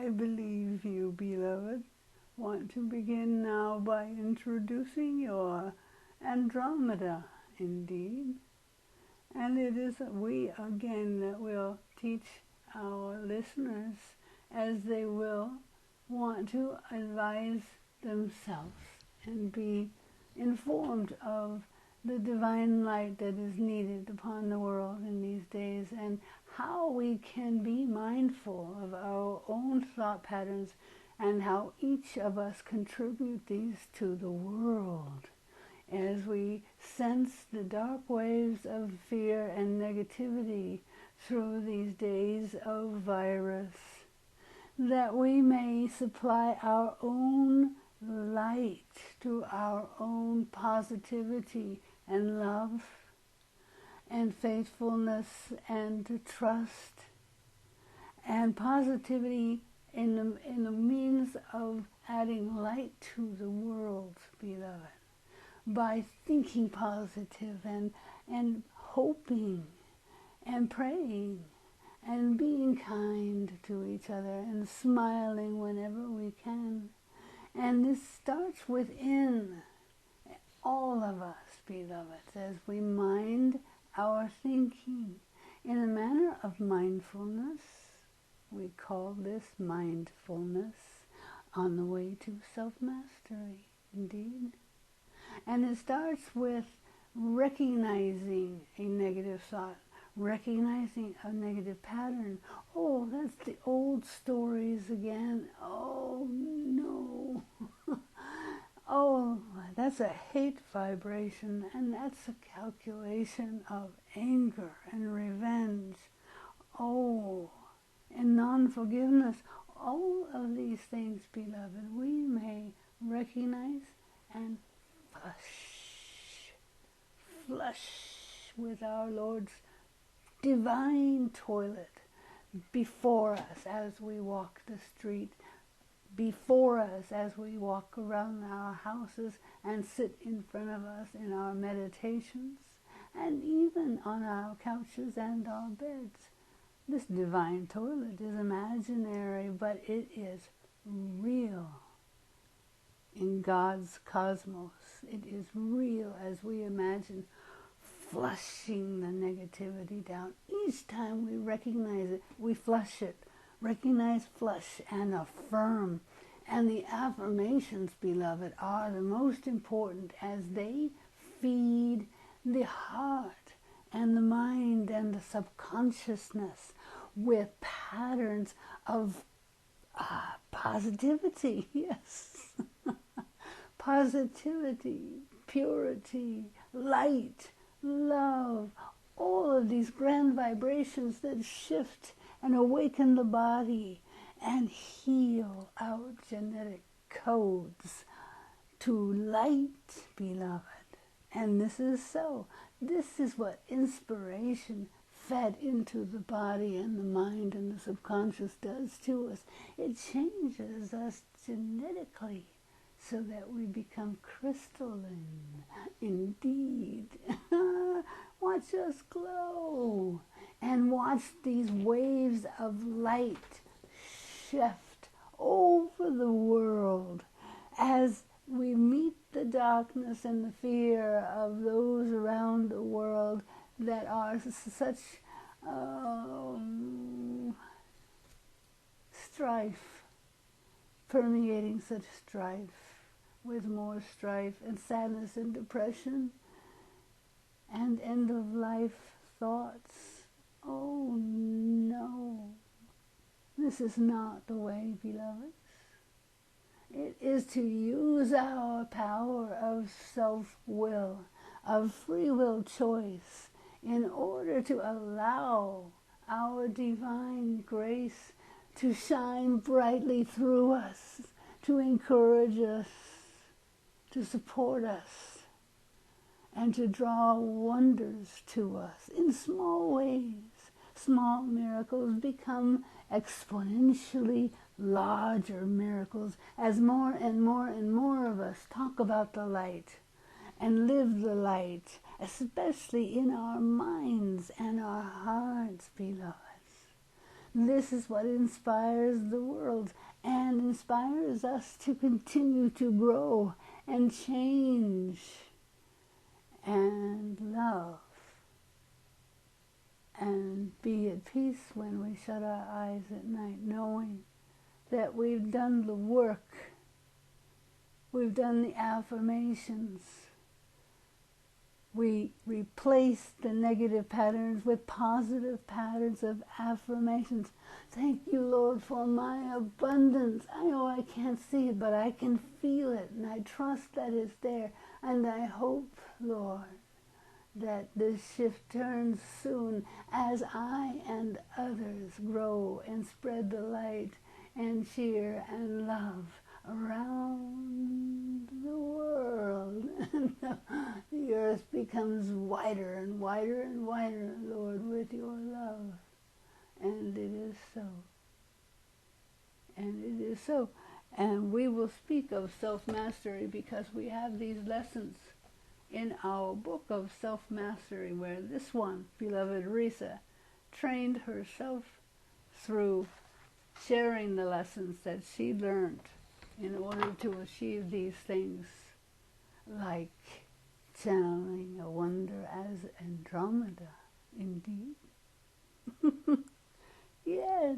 I believe you, beloved, want to begin now by introducing your Andromeda, indeed. And it is we, again, that will teach our listeners as they will want to advise themselves and be informed of the divine light that is needed upon the world in these days, and how we can be mindful of our own thought patterns and how each of us contribute these to the world as we sense the dark waves of fear and negativity through these days of virus, that we may supply our own light to our own positivity and love and faithfulness and trust and positivity in the means of adding light to the world, beloved, by thinking positive and hoping and praying and being kind to each other and smiling whenever we can. And this starts within all of us, beloveds, as we mind our thinking in a manner of mindfulness. We call this mindfulness on the way to self-mastery, indeed. And it starts with recognizing a negative thought, recognizing a negative pattern. Oh, that's the old stories again. Oh, no. Oh, that's a hate vibration, and that's a calculation of anger and revenge. Oh, and non-forgiveness. All of these things, beloved, we may recognize and flush with our Lord's divine toilet before us as we walk the street, before us as we walk around our houses and sit in front of us in our meditations, and even on our couches and our beds. This divine toilet is imaginary, but it is real in God's cosmos. It is real as we imagine flushing the negativity down. Each time we recognize it, we flush it. Recognize, flush, and affirm. And the affirmations, beloved, are the most important as they feed the heart and the mind and the subconsciousness with patterns of positivity, yes. Positivity, purity, light, love, all of these grand vibrations that shift and awaken the body and heal our genetic codes to light, beloved. And this is so. This is what inspiration fed into the body and the mind and the subconscious does to us. It changes us genetically so that we become crystalline. Indeed. Watch us glow and watch these waves of light shift over the world as we meet the darkness and the fear of those around the world that are such strife, permeating such strife, with more strife and sadness and depression and end-of-life thoughts. Oh no, this is not the way, beloveds. It is to use our power of self-will, of free will choice, in order to allow our divine grace to shine brightly through us, to encourage us, to support us, and to draw wonders to us in small ways. Small miracles become exponentially larger miracles as more and more and more of us talk about the light and live the light, especially in our minds and our hearts, beloveds. This is what inspires the world and inspires us to continue to grow and change and love and be at peace when we shut our eyes at night, knowing that we've done the work, we've done the affirmations. We replace the negative patterns with positive patterns of affirmations. Thank you, Lord, for my abundance. I know I can't see it, but I can feel it, and I trust that it's there. And I hope, Lord, that this shift turns soon as I and others grow and spread the light and cheer and love around the world. The earth becomes wider and wider and wider, Lord, with your love. And it is so. And it is so. And we will speak of self-mastery because we have these lessons in our book of self-mastery, where this one, beloved Risa, trained herself through sharing the lessons that she learned in order to achieve these things, like channeling a wonder as Andromeda, indeed. Yes.